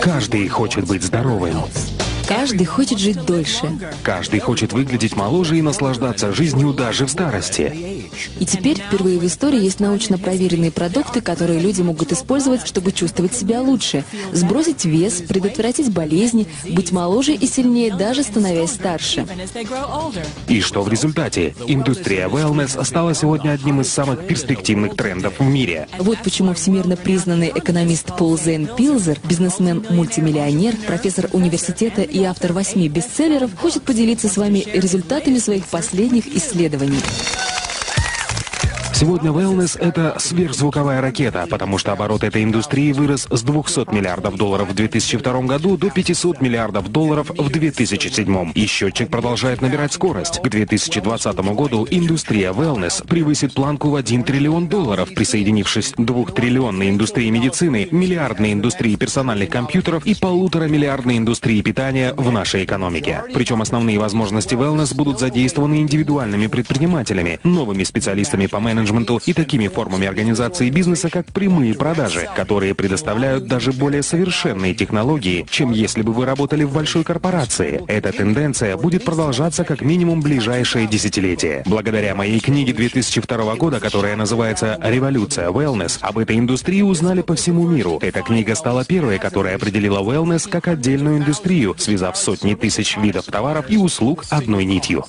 Каждый хочет быть здоровым. Каждый хочет жить дольше. Каждый хочет выглядеть моложе и наслаждаться жизнью даже в старости. И теперь впервые в истории есть научно проверенные продукты, которые люди могут использовать, чтобы чувствовать себя лучше, сбросить вес, предотвратить болезни, быть моложе и сильнее, даже становясь старше. И что в результате? Индустрия wellness стала сегодня одним из самых перспективных трендов в мире. Вот почему всемирно признанный экономист Пол Зейн Пилзер, бизнесмен-мультимиллионер, профессор университета и автор 8 бестселлеров, хочет поделиться с вами результатами своих последних исследований. Сегодня wellness — это сверхзвуковая ракета, потому что оборот этой индустрии вырос с 200 миллиардов долларов в 2002 году до 500 миллиардов долларов в 2007. И счетчик продолжает набирать скорость. К 2020 году индустрия wellness превысит планку в 1 триллион долларов, присоединившись к 2-триллионной индустрии медицины, миллиардной индустрии персональных компьютеров и 1,5-миллиардной индустрии питания в нашей экономике. Причем основные возможности wellness будут задействованы индивидуальными предпринимателями, новыми специалистами по менеджменту и такими формами организации бизнеса, как прямые продажи, которые предоставляют даже более совершенные технологии, чем если бы вы работали в большой корпорации. Эта тенденция будет продолжаться как минимум ближайшее десятилетие. Благодаря моей книге 2002 года, которая называется «Революция wellness», об этой индустрии узнали по всему миру. Эта книга стала первой, которая определила wellness как отдельную индустрию, связав сотни тысяч видов товаров и услуг одной нитью.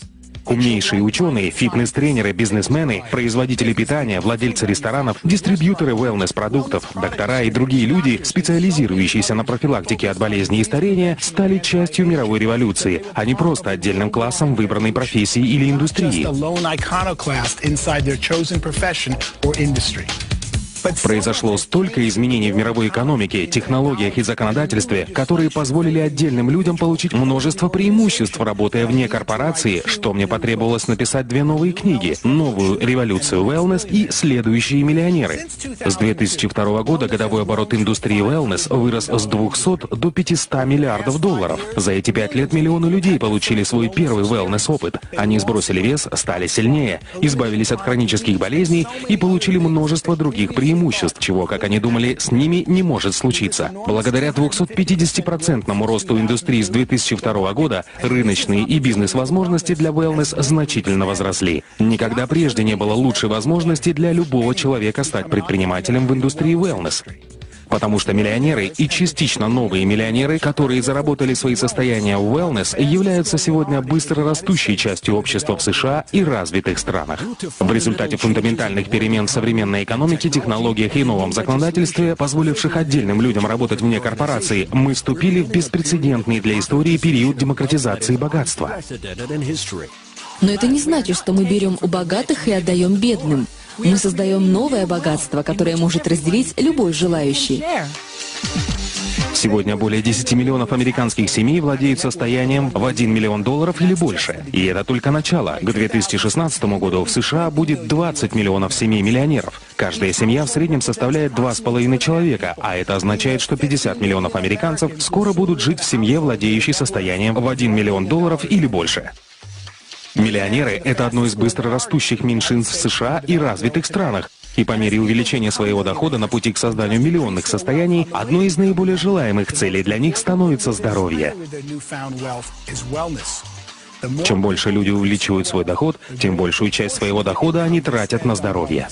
Умнейшие ученые, фитнес-тренеры, бизнесмены, производители питания, владельцы ресторанов, дистрибьюторы wellness-продуктов, доктора и другие люди, специализирующиеся на профилактике от болезней и старения, стали частью мировой революции, а не просто отдельным классом выбранной профессии или индустрии. Произошло столько изменений в мировой экономике, технологиях и законодательстве, которые позволили отдельным людям получить множество преимуществ, работая вне корпорации, что мне потребовалось написать 2 новые книги: «Новую революцию wellness» и «Следующие миллионеры». С 2002 года годовой оборот индустрии wellness вырос с 200 до 500 миллиардов долларов. За эти 5 лет миллионы людей получили свой первый wellness-опыт. Они сбросили вес, стали сильнее, избавились от хронических болезней и получили множество других преимуществ, чего, как они думали, с ними не может случиться. Благодаря 250% росту индустрии с 2002 года рыночные и бизнес-возможности для wellness значительно возросли. Никогда прежде не было лучшей возможности для любого человека стать предпринимателем в индустрии wellness. Потому что миллионеры и частично новые миллионеры, которые заработали свои состояния в wellness, являются сегодня быстро растущей частью общества в США и развитых странах. В результате фундаментальных перемен в современной экономике, технологиях и новом законодательстве, позволивших отдельным людям работать вне корпорации, мы вступили в беспрецедентный для истории период демократизации богатства. Но это не значит, что мы берем у богатых и отдаем бедным. Мы создаем новое богатство, которое может разделить любой желающий. Сегодня более 10 миллионов американских семей владеют состоянием в 1 миллион долларов или больше. И это только начало. К 2016 году в США будет 20 миллионов семей-миллионеров. Каждая семья в среднем составляет 2,5 человека, а это означает, что 50 миллионов американцев скоро будут жить в семье, владеющей состоянием в 1 миллион долларов или больше. Миллионеры — это одно из быстро растущих меньшинств в США и развитых странах. И по мере увеличения своего дохода на пути к созданию миллионных состояний, одной из наиболее желаемых целей для них становится здоровье. Чем больше люди увеличивают свой доход, тем большую часть своего дохода они тратят на здоровье.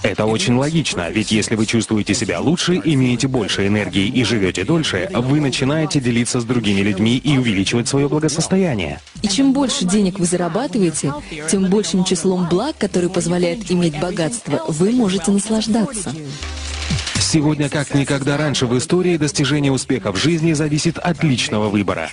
Это очень логично, ведь если вы чувствуете себя лучше, имеете больше энергии и живете дольше, вы начинаете делиться с другими людьми и увеличивать свое благосостояние. И чем больше денег вы зарабатываете, тем большим числом благ, которые позволяют иметь богатство, вы можете наслаждаться. Сегодня, как никогда раньше в истории, достижение успеха в жизни зависит от личного выбора.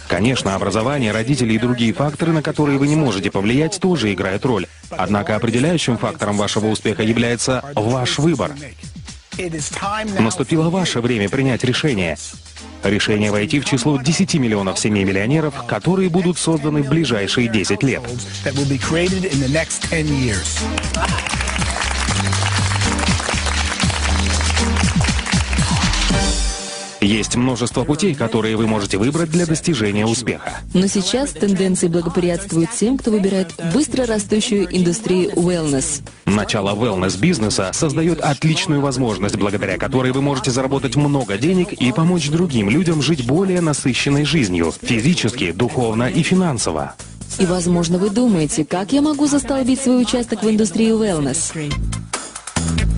Конечно, образование, родители и другие факторы, на которые вы не можете повлиять, тоже играют роль. Однако определяющим фактором вашего успеха является ваш выбор. Наступило ваше время принять решение. Решение войти в число 10 миллионов семей-миллионеров, которые будут созданы в ближайшие 10 лет. Есть множество путей, которые вы можете выбрать для достижения успеха. Но сейчас тенденции благоприятствуют тем, кто выбирает быстро растущую индустрию wellness. Начало wellness-бизнеса создает отличную возможность, благодаря которой вы можете заработать много денег и помочь другим людям жить более насыщенной жизнью, физически, духовно и финансово. И, возможно, вы думаете, как я могу застолбить свой участок в индустрии wellness?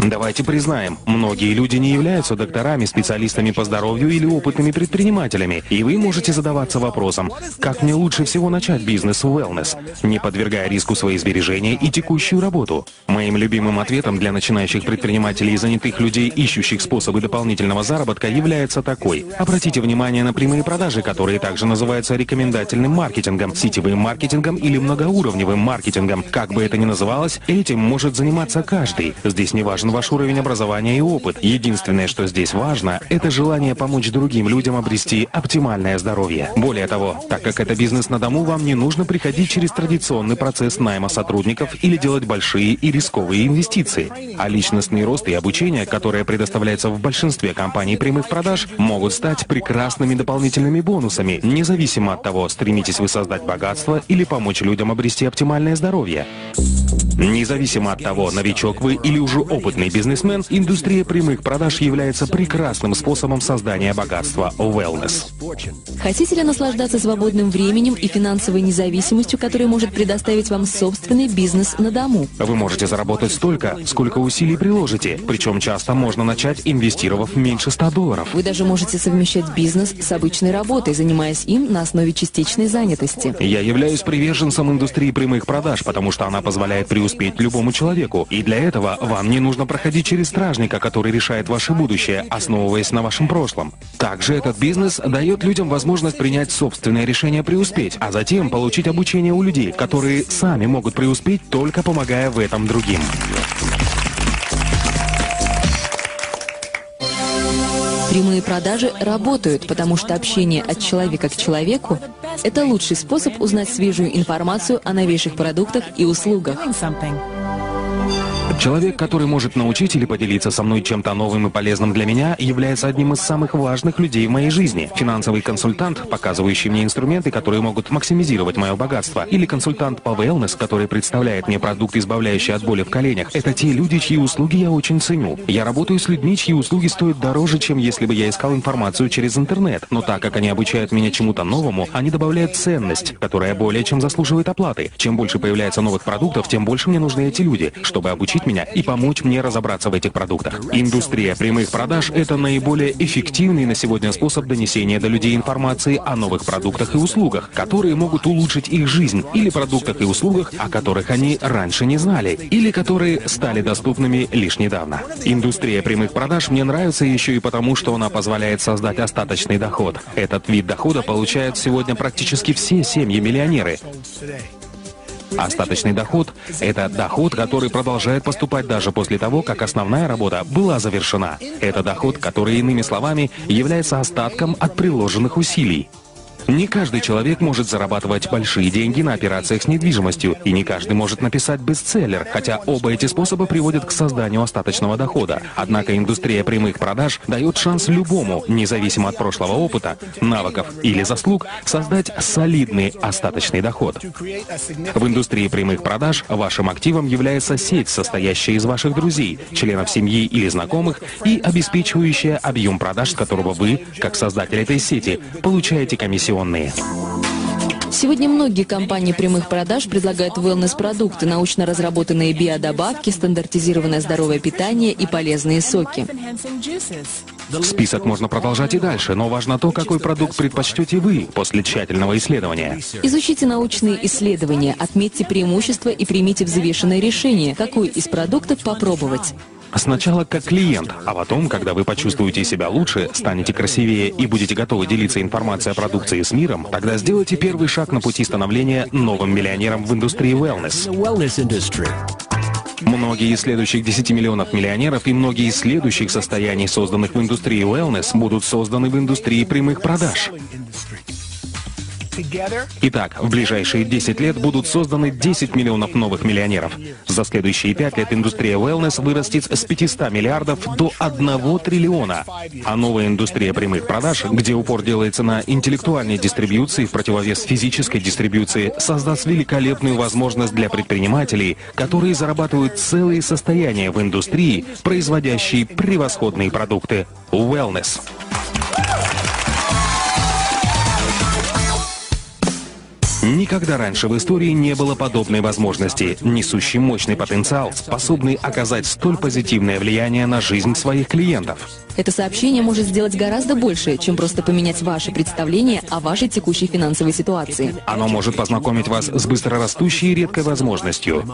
Давайте признаем, многие люди не являются докторами, специалистами по здоровью или опытными предпринимателями, и вы можете задаваться вопросом, как мне лучше всего начать бизнес в wellness, не подвергая риску свои сбережения и текущую работу. Моим любимым ответом для начинающих предпринимателей и занятых людей, ищущих способы дополнительного заработка, является такой. Обратите внимание на прямые продажи, которые также называются рекомендательным маркетингом, сетевым маркетингом или многоуровневым маркетингом. Как бы это ни называлось, этим может заниматься каждый. Здесь не важен ваш уровень образования и опыт. Единственное, что здесь важно, это желание помочь другим людям обрести оптимальное здоровье. Более того, так как это бизнес на дому, вам не нужно приходить через традиционный процесс найма сотрудников или делать большие и рисковые инвестиции. А личностный рост и обучение, которое предоставляется в большинстве компаний прямых продаж, могут стать прекрасными дополнительными бонусами, независимо от того, стремитесь вы создать богатство или помочь людям обрести оптимальное здоровье. Независимо от того, новичок вы или уже опытный бизнесмен, индустрия прямых продаж является прекрасным способом создания богатства в wellness. Хотите ли наслаждаться свободным временем и финансовой независимостью, которую может предоставить вам собственный бизнес на дому? Вы можете заработать столько, сколько усилий приложите, причем часто можно начать, инвестировав меньше $100. Вы даже можете совмещать бизнес с обычной работой, занимаясь им на основе частичной занятости. Я являюсь приверженцем индустрии прямых продаж, потому что она позволяет преуспеть любому человеку, и для этого вам не нужно проходить через стражника, который решает ваше будущее, основываясь на вашем прошлом. Также этот бизнес дает людям возможность принять собственное решение преуспеть, а затем получить обучение у людей, которые сами могут преуспеть, только помогая в этом другим. Прямые продажи работают, потому что общение от человека к человеку – это лучший способ узнать свежую информацию о новейших продуктах и услугах. Человек, который может научить или поделиться со мной чем-то новым и полезным для меня, является одним из самых важных людей в моей жизни. Финансовый консультант, показывающий мне инструменты, которые могут максимизировать мое богатство, или консультант по wellness, который представляет мне продукт, избавляющий от боли в коленях, это те люди, чьи услуги я очень ценю. Я работаю с людьми, чьи услуги стоят дороже, чем если бы я искал информацию через интернет. Но так как они обучают меня чему-то новому, они добавляют ценность, которая более чем заслуживает оплаты. Чем больше появляется новых продуктов, тем больше мне нужны эти люди, чтобы обучить меня и помочь мне разобраться в этих продуктах. Индустрия прямых продаж – это наиболее эффективный на сегодня способ донесения до людей информации о новых продуктах и услугах, которые могут улучшить их жизнь, или продуктах и услугах, о которых они раньше не знали, или которые стали доступными лишь недавно. Индустрия прямых продаж мне нравится еще и потому, что она позволяет создать остаточный доход. Этот вид дохода получают сегодня практически все семьи-миллионеры. Остаточный доход – это доход, который продолжает поступать даже после того, как основная работа была завершена. Это доход, который, иными словами, является остатком от приложенных усилий. Не каждый человек может зарабатывать большие деньги на операциях с недвижимостью, и не каждый может написать бестселлер, хотя оба эти способа приводят к созданию остаточного дохода. Однако индустрия прямых продаж дает шанс любому, независимо от прошлого опыта, навыков или заслуг, создать солидный остаточный доход. В индустрии прямых продаж вашим активом является сеть, состоящая из ваших друзей, членов семьи или знакомых, и обеспечивающая объем продаж, с которого вы, как создатель этой сети, получаете комиссионные. Сегодня многие компании прямых продаж предлагают wellness-продукты, научно разработанные биодобавки, стандартизированное здоровое питание и полезные соки. Список можно продолжать и дальше, но важно то, какой продукт предпочтете вы после тщательного исследования. Изучите научные исследования, отметьте преимущества и примите взвешенное решение, какой из продуктов попробовать. Сначала как клиент, а потом, когда вы почувствуете себя лучше, станете красивее и будете готовы делиться информацией о продукции с миром, тогда сделайте первый шаг на пути становления новым миллионером в индустрии wellness. Многие из следующих 10 миллионов миллионеров и многие из следующих состояний, созданных в индустрии wellness, будут созданы в индустрии прямых продаж. Итак, в ближайшие 10 лет будут созданы 10 миллионов новых миллионеров. За следующие 5 лет индустрия wellness вырастет с 500 миллиардов до 1 триллиона. А новая индустрия прямых продаж, где упор делается на интеллектуальной дистрибьюции в противовес физической дистрибьюции, создаст великолепную возможность для предпринимателей, которые зарабатывают целые состояния в индустрии, производящей превосходные продукты. Wellness. Никогда раньше в истории не было подобной возможности, несущей мощный потенциал, способный оказать столь позитивное влияние на жизнь своих клиентов. Это сообщение может сделать гораздо больше, чем просто поменять ваше представление о вашей текущей финансовой ситуации. Оно может познакомить вас с быстрорастущей и редкой возможностью.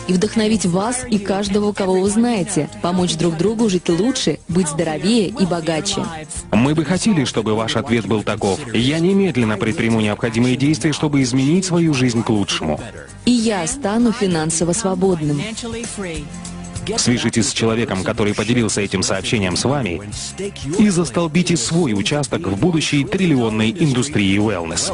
И вдохновить вас и каждого, кого вы знаете, помочь друг другу жить лучше, быть здоровее и богаче. Мы бы хотели, чтобы ваш ответ был таков: я немедленно предприму необходимые действия, чтобы изменить свою жизнь к лучшему. И я стану финансово свободным. Свяжитесь с человеком, который поделился этим сообщением с вами, и застолбите свой участок в будущей триллионной индустрии wellness.